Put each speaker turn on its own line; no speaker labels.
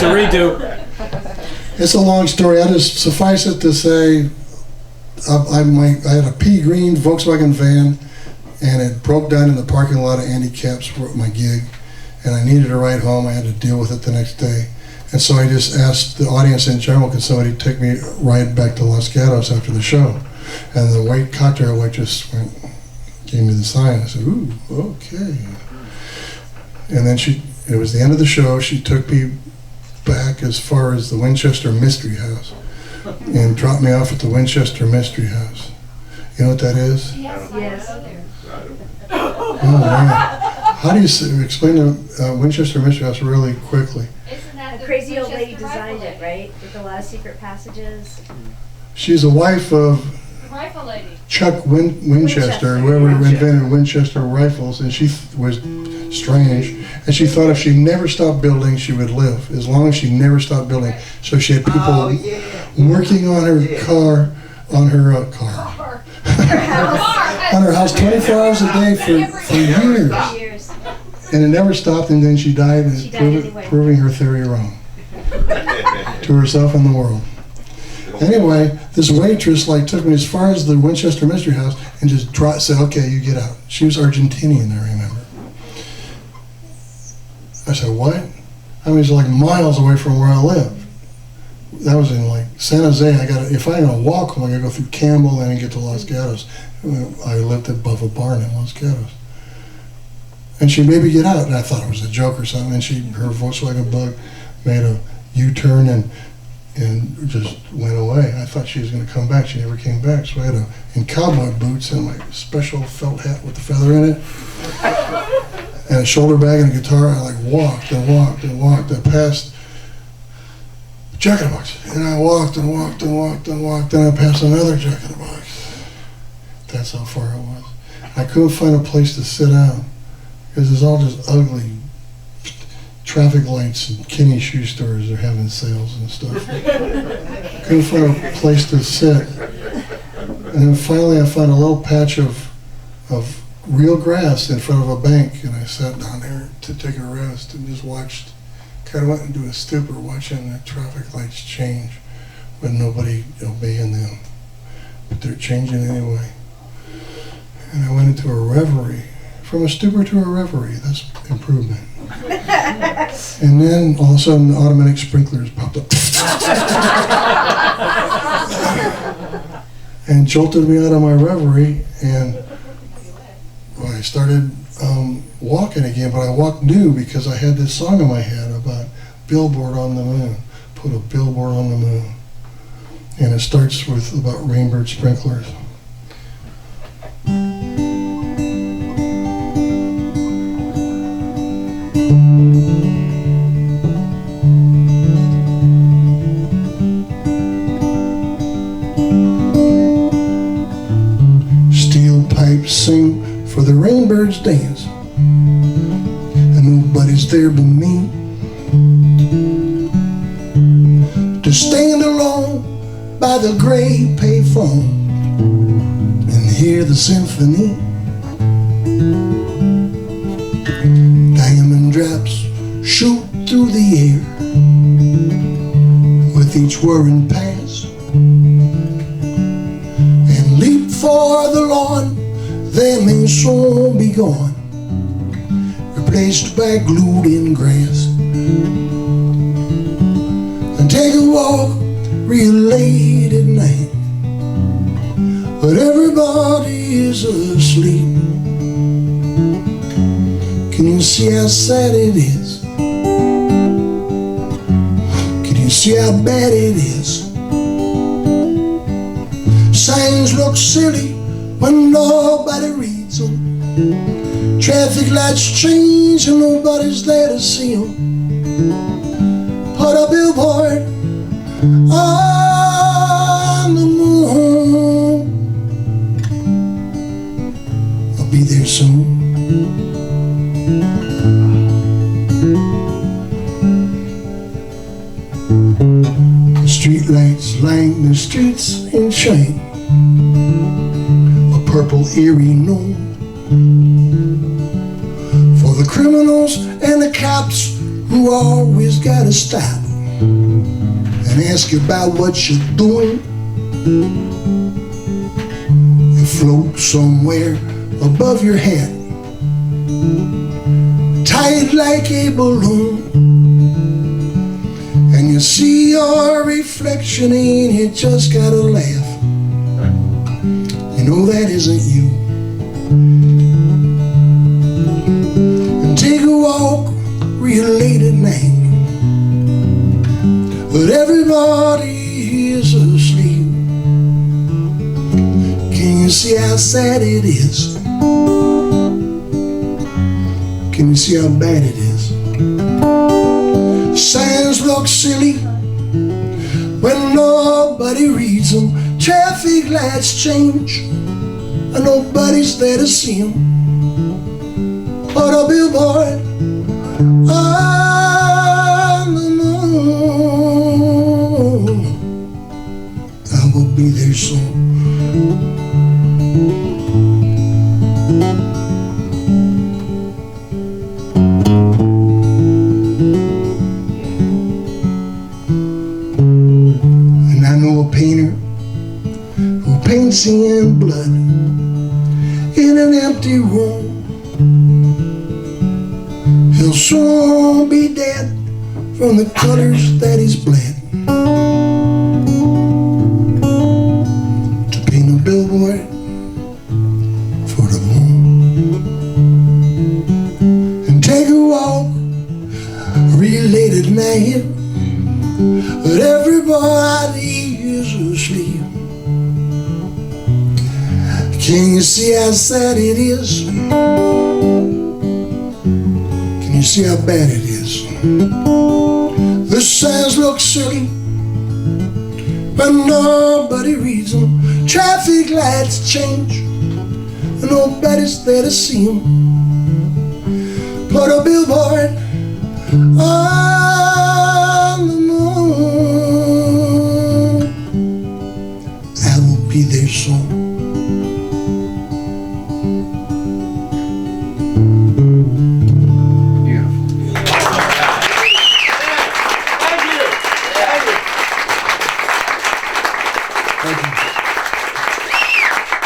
a redo.
It's a long story. I just suffice it to say, I had a pea green Volkswagen van, and it broke down in the parking lot of Andy Capp's for my gig, and I needed a ride home. I had to deal with it the next day, and so I just asked the audience in general, could somebody take me ride back to Los Gatos after the show? And the cocktail waitress gave me the sign. I said, "Ooh, okay." And then it was the end of the show. She took me back as far as the Winchester Mystery House and dropped me off at the Winchester Mystery House. You know what that is?
Yes.
Oh man. How do you explain the Winchester Mystery House really quickly?
Isn't that the crazy old lady designed it, right? With a lot of secret passages.
She's the wife of
Rifle lady.
Chuck Winchester, whoever invented Winchester rifles, and she was strange. And she thought if she never stopped building, she would live, as long as she never stopped building. So she had people working on her car, on her house 24 hours a day for years. And it never stopped, and then she died, proving her theory wrong to herself and the world. Anyway, this waitress took me as far as the Winchester Mystery House and just said, "Okay, you get out." She was Argentinian, I remember. I said, "What?" I mean, it's miles away from where I live. That was in San Jose. If I'm gonna walk home, I gotta go through Campbell and then get to Los Gatos. I lived above a barn in Los Gatos. And she made me get out, and I thought it was a joke or something. And her Volkswagen Bug made a U-turn and just went away. I thought she was going to come back. She never came back. So I had in cowboy boots and my special felt hat with the feather in it, and a shoulder bag and a guitar. I walked and walked and walked. I passed Jack in the Box, and I walked and walked and walked and walked. And I passed another Jack in the Box. That's how far it was. I couldn't find a place to sit down because it's all just ugly traffic lights and Kinney shoe stores are having sales and stuff. Couldn't find a place to sit. And then finally I found a little patch of real grass in front of a bank, and I sat down there to take a rest and just watched, kind of went into a stupor watching the traffic lights change with nobody obeying them. But they're changing anyway. And I went into a reverie. From a stupor to a reverie, that's improvement. And then all of a sudden the automatic sprinklers popped up and jolted me out of my reverie, and I started walking again, but I walked new because I had this song in my head about Billboard on the moon. Put a billboard on the moon. And it starts with about rainbird sprinklers. Steel pipes sing for the rainbirds dance, and nobody's there but me to stand alone by the gray payphone and hear the symphony. Diamond drops shoot through the air with each whirring pass, and leap for the lawn, they may soon be gone, replaced by glued-in grass. And take a walk real late at night, but everybody is asleep. Can you see how sad it is? Can you see how bad it is? Signs look silly when nobody reads them. Traffic lights change and nobody's there to see them. Put a billboard on the moon. I'll be there soon. Streetlights line the streets in shine, a purple eerie noon, for the criminals and the cops who always gotta stop and ask you about what you're doing. You float somewhere above your head, tight like a balloon, and you see your reflection and you just gotta laugh. You know that isn't you. And take a walk real late at night, but everybody is asleep. Can you see how sad it is? Can you see how bad it is? Signs look silly when nobody reads them. Traffic lights change and nobody's there to see them. But a billboard on the moon, I will be there soon. And I know a painter who paints in blood in an empty room. He'll soon be dead from the colors that he's bled. To paint a billboard for the moon and take a walk real late at night, but everybody is asleep. Can you see how sad it is? Can you see how bad it is? The signs look silly but nobody reads them. Traffic lights change and nobody's there to see them. Put a billboard on the moon, I will be there soon.